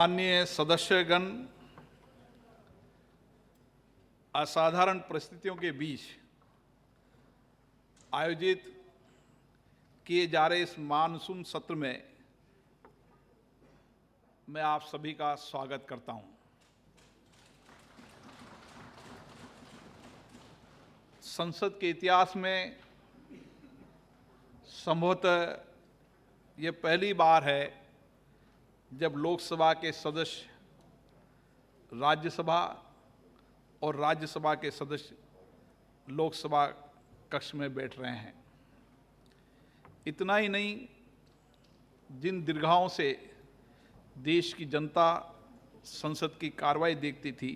माननीय सदस्यगण, असाधारण परिस्थितियों के बीच आयोजित किए जा रहे इस मानसून सत्र में मैं आप सभी का स्वागत करता हूं। संसद के इतिहास में संभवतः ये पहली बार है जब लोकसभा के सदस्य राज्यसभा और राज्यसभा के सदस्य लोकसभा कक्ष में बैठ रहे हैं। इतना ही नहीं, जिन दीर्घाओं से देश की जनता संसद की कार्रवाई देखती थी,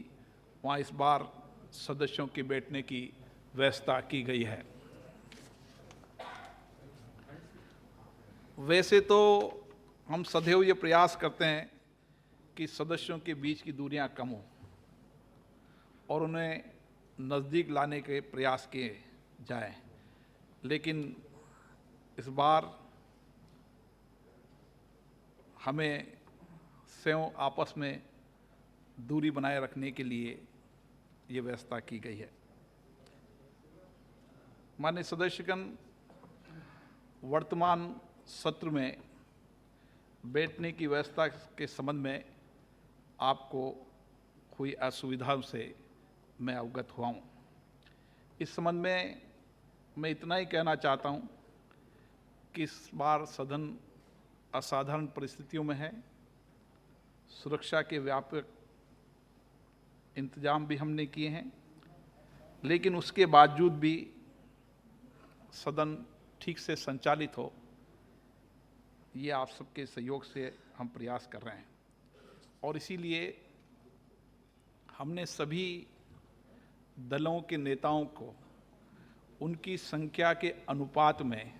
वहाँ इस बार सदस्यों के बैठने की व्यवस्था की गई है। वैसे तो हम सदैव ये प्रयास करते हैं कि सदस्यों के बीच की दूरियां कम हों और उन्हें नज़दीक लाने के प्रयास किए जाएं, लेकिन इस बार हमें स्वयं आपस में दूरी बनाए रखने के लिए ये व्यवस्था की गई है। माननीय सदस्यगण, वर्तमान सत्र में बैठने की व्यवस्था के संबंध में आपको हुई असुविधाओं से मैं अवगत हुआ हूँ। इस संबंध में मैं इतना ही कहना चाहता हूँ कि इस बार सदन असाधारण परिस्थितियों में है। सुरक्षा के व्यापक इंतजाम भी हमने किए हैं, लेकिन उसके बावजूद भी सदन ठीक से संचालित हो, ये आप सबके सहयोग से हम प्रयास कर रहे हैं। और इसीलिए हमने सभी दलों के नेताओं को उनकी संख्या के अनुपात में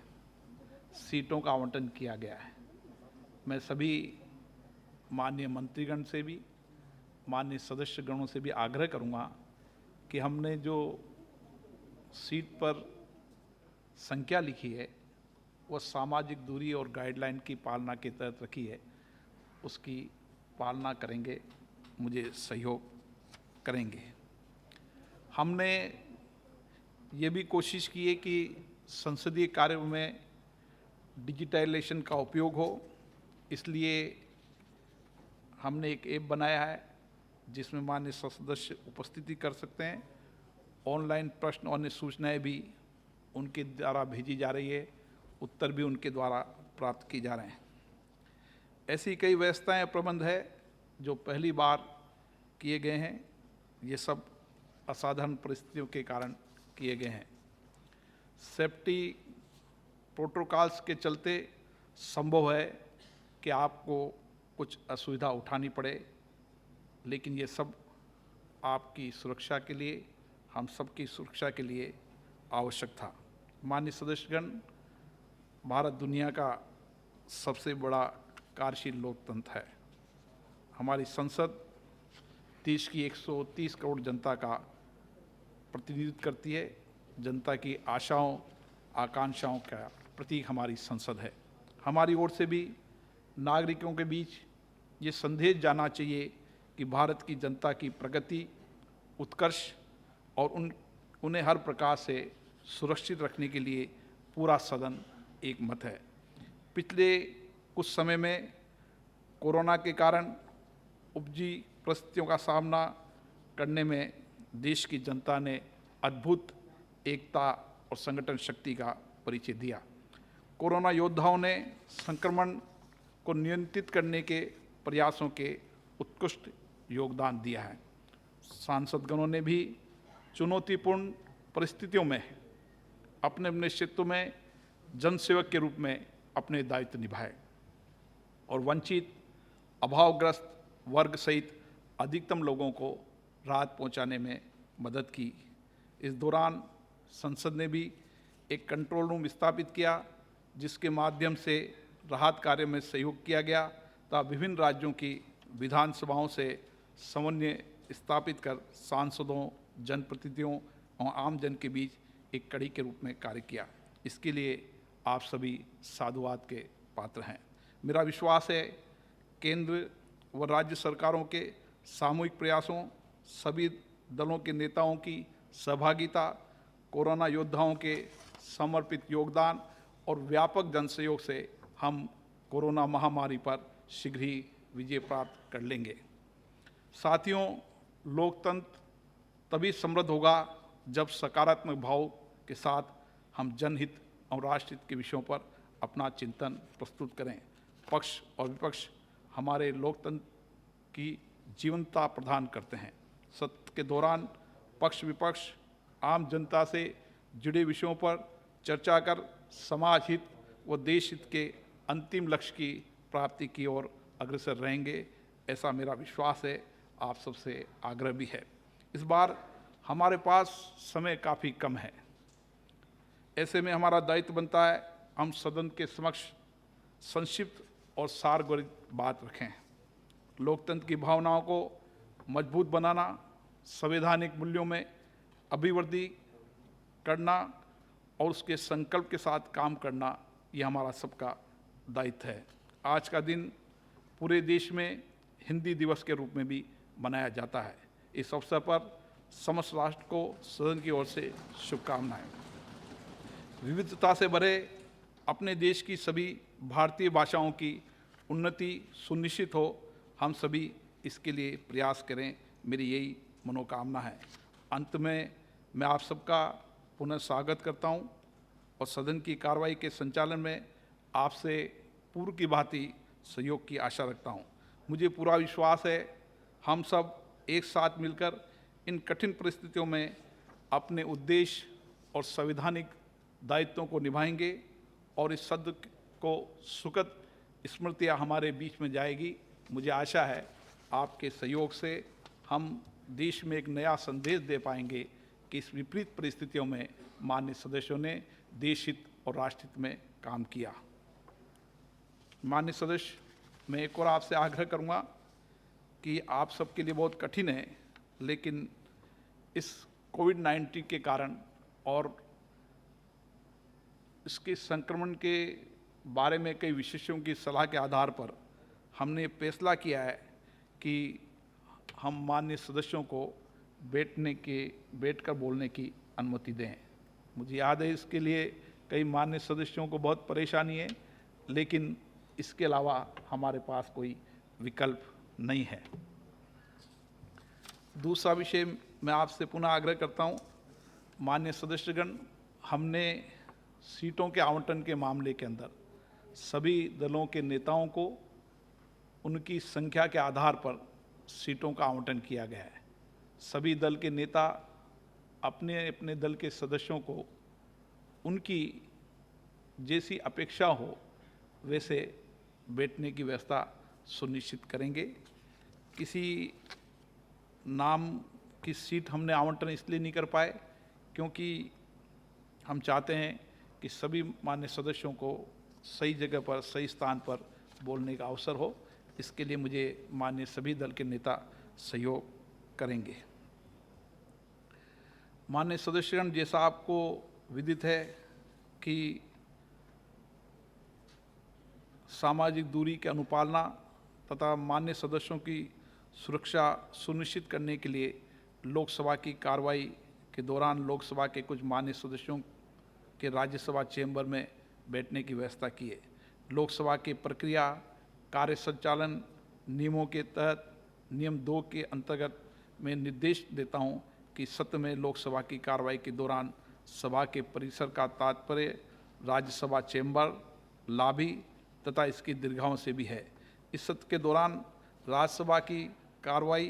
सीटों का आवंटन किया गया है। मैं सभी माननीय मंत्रीगण से भी, माननीय सदस्यगणों से भी आग्रह करूंगा कि हमने जो सीट पर संख्या लिखी है वह सामाजिक दूरी और गाइडलाइन की पालना के तहत रखी है, उसकी पालना करेंगे, मुझे सहयोग करेंगे। हमने ये भी कोशिश की है कि संसदीय कार्य में डिजिटलाइजेशन का उपयोग हो, इसलिए हमने एक ऐप बनाया है जिसमें माननीय सदस्य उपस्थिति कर सकते हैं। ऑनलाइन प्रश्न और अन्य सूचनाएं भी उनके द्वारा भेजी जा रही है, उत्तर भी उनके द्वारा प्राप्त की जा रहे हैं। ऐसी कई व्यवस्थाएं प्रबंध है जो पहली बार किए गए हैं। ये सब असाधारण परिस्थितियों के कारण किए गए हैं। सेफ्टी प्रोटोकॉल्स के चलते संभव है कि आपको कुछ असुविधा उठानी पड़े, लेकिन ये सब आपकी सुरक्षा के लिए, हम सबकी सुरक्षा के लिए आवश्यक था। माननीय सदस्यगण, भारत दुनिया का सबसे बड़ा कार्यशील लोकतंत्र है। हमारी संसद देश की 130 करोड़ जनता का प्रतिनिधित्व करती है। जनता की आशाओं आकांक्षाओं का प्रतीक हमारी संसद है। हमारी ओर से भी नागरिकों के बीच ये संदेश जाना चाहिए कि भारत की जनता की प्रगति, उत्कर्ष और उन्हें हर प्रकार से सुरक्षित रखने के लिए पूरा सदन एक मत है। पिछले कुछ समय में कोरोना के कारण उपजी परिस्थितियों का सामना करने में देश की जनता ने अद्भुत एकता और संगठन शक्ति का परिचय दिया। कोरोना योद्धाओं ने संक्रमण को नियंत्रित करने के प्रयासों के उत्कृष्ट योगदान दिया है। सांसदगणों ने भी चुनौतीपूर्ण परिस्थितियों में अपने अपने क्षेत्र में जनसेवक के रूप में अपने दायित्व निभाए और वंचित, अभावग्रस्त वर्ग सहित अधिकतम लोगों को राहत पहुंचाने में मदद की। इस दौरान संसद ने भी एक कंट्रोल रूम स्थापित किया, जिसके माध्यम से राहत कार्य में सहयोग किया गया तथा विभिन्न राज्यों की विधानसभाओं से समन्वय स्थापित कर सांसदों, जनप्रतिनिधियों और आम जन के बीच एक कड़ी के रूप में कार्य किया। इसके लिए आप सभी साधुवाद के पात्र हैं। मेरा विश्वास है केंद्र व राज्य सरकारों के सामूहिक प्रयासों, सभी दलों के नेताओं की सहभागिता, कोरोना योद्धाओं के समर्पित योगदान और व्यापक जनसहयोग से हम कोरोना महामारी पर शीघ्र ही विजय प्राप्त कर लेंगे। साथियों, लोकतंत्र तभी समृद्ध होगा जब सकारात्मक भाव के साथ हम जनहित और राष्ट्रहित के विषयों पर अपना चिंतन प्रस्तुत करें। पक्ष और विपक्ष हमारे लोकतंत्र की जीवंतता प्रदान करते हैं। सत्र के दौरान पक्ष विपक्ष आम जनता से जुड़े विषयों पर चर्चा कर समाज हित व देश हित के अंतिम लक्ष्य की प्राप्ति की ओर अग्रसर रहेंगे, ऐसा मेरा विश्वास है। आप सबसे आग्रह भी है। इस बार हमारे पास समय काफ़ी कम है। ऐसे में हमारा दायित्व बनता है हम सदन के समक्ष संक्षिप्त और सारगर्भित बात रखें। लोकतंत्र की भावनाओं को मजबूत बनाना, संवैधानिक मूल्यों में अभिवृद्धि करना और उसके संकल्प के साथ काम करना, ये हमारा सबका दायित्व है। आज का दिन पूरे देश में हिंदी दिवस के रूप में भी मनाया जाता है। इस अवसर पर समस्त राष्ट्र को सदन की ओर से शुभकामनाएं। विविधता से भरे अपने देश की सभी भारतीय भाषाओं की उन्नति सुनिश्चित हो, हम सभी इसके लिए प्रयास करें, मेरी यही मनोकामना है। अंत में मैं आप सबका पुनः स्वागत करता हूं और सदन की कार्रवाई के संचालन में आपसे पूर्व की भांति सहयोग की आशा रखता हूं। मुझे पूरा विश्वास है हम सब एक साथ मिलकर इन कठिन परिस्थितियों में अपने उद्देश्य और संवैधानिक दायित्वों को निभाएंगे और इस सत्र को सुखद स्मृतियाँ हमारे बीच में जाएगी। मुझे आशा है आपके सहयोग से हम देश में एक नया संदेश दे पाएंगे कि इस विपरीत परिस्थितियों में माननीय सदस्यों ने देश हित और राष्ट्र हित में काम किया। माननीय सदस्य, मैं एक और आपसे आग्रह करूंगा कि आप सबके लिए बहुत कठिन है, लेकिन इस कोविड-19 के कारण और इसके संक्रमण के बारे में कई विशेषज्ञों की सलाह के आधार पर हमने फैसला किया है कि हम माननीय सदस्यों को बैठकर बोलने की अनुमति दें। मुझे याद है इसके लिए कई माननीय सदस्यों को बहुत परेशानी है, लेकिन इसके अलावा हमारे पास कोई विकल्प नहीं है। दूसरा विषय मैं आपसे पुनः आग्रह करता हूं, माननीय सदस्यगण, हमने सीटों के आवंटन के मामले के अंदर सभी दलों के नेताओं को उनकी संख्या के आधार पर सीटों का आवंटन किया गया है। सभी दल के नेता अपने अपने दल के सदस्यों को उनकी जैसी अपेक्षा हो वैसे बैठने की व्यवस्था सुनिश्चित करेंगे। किसी नाम की सीट हमने आवंटन इसलिए नहीं कर पाए क्योंकि हम चाहते हैं कि सभी मान्य सदस्यों को सही जगह पर, सही स्थान पर बोलने का अवसर हो। इसके लिए मुझे माननीय सभी दल के नेता सहयोग करेंगे। माननीय सदस्यगण, जैसा आपको विदित है कि सामाजिक दूरी की अनुपालना तथा माननीय सदस्यों की सुरक्षा सुनिश्चित करने के लिए लोकसभा की कार्रवाई के दौरान लोकसभा के कुछ माननीय सदस्यों के राज्यसभा चैम्बर में बैठने की व्यवस्था की है। लोकसभा के प्रक्रिया कार्य संचालन नियमों के तहत नियम 2 के अंतर्गत मैं निर्देश देता हूं कि सत्र में लोकसभा की कार्रवाई के दौरान सभा के परिसर का तात्पर्य राज्यसभा चैम्बर, लॉबी तथा इसकी दीर्घाओं से भी है। इस सत्र के दौरान राज्यसभा की कार्रवाई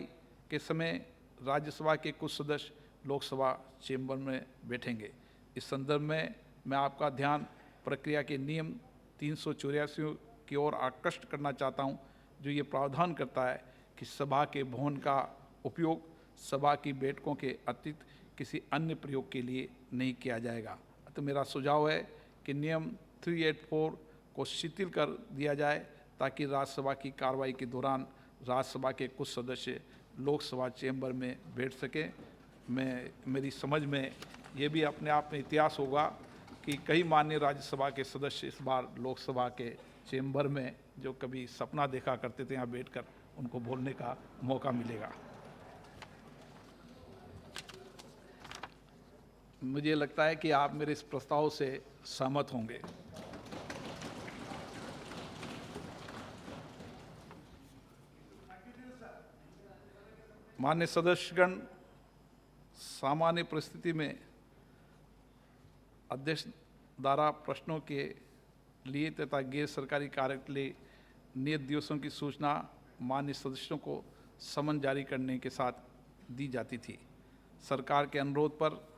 के समय राज्यसभा के कुछ सदस्य लोकसभा चैम्बर में बैठेंगे। इस संदर्भ में मैं आपका ध्यान प्रक्रिया के नियम 384 की ओर आकृष्ट करना चाहता हूं, जो ये प्रावधान करता है कि सभा के भवन का उपयोग सभा की बैठकों के अतिरिक्त किसी अन्य प्रयोग के लिए नहीं किया जाएगा। तो मेरा सुझाव है कि नियम 384 को शिथिल कर दिया जाए ताकि राज्यसभा की कार्रवाई के दौरान राज्यसभा के कुछ सदस्य लोकसभा चैम्बर में बैठ सकें। मेरी समझ में ये भी अपने आप में इतिहास होगा कि कई माननीय राज्यसभा के सदस्य इस बार लोकसभा के चैम्बर में जो कभी सपना देखा करते थे यहाँ बैठकर, उनको बोलने का मौका मिलेगा। मुझे लगता है कि आप मेरे इस प्रस्ताव से सहमत होंगे। मान्य सदस्यगण, सामान्य परिस्थिति में अध्यक्ष द्वारा प्रश्नों के लिए तथा गैर सरकारी कार्य के लिए नियत दिवसों की सूचना मान्य सदस्यों को समन जारी करने के साथ दी जाती थी। सरकार के अनुरोध पर